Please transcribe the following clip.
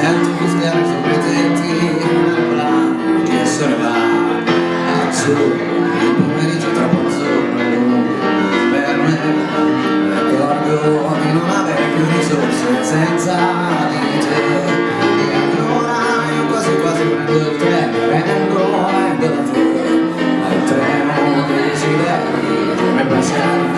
sento fischiare sopra i tetti una che se ne va azzurro, il pomeriggio troppo azzurro è lungo per me, mi accorgo di non avere più risorse senza di te, e allora io quasi quasi prendo il treno, vengo da te, ma il treno dei desideri, come passare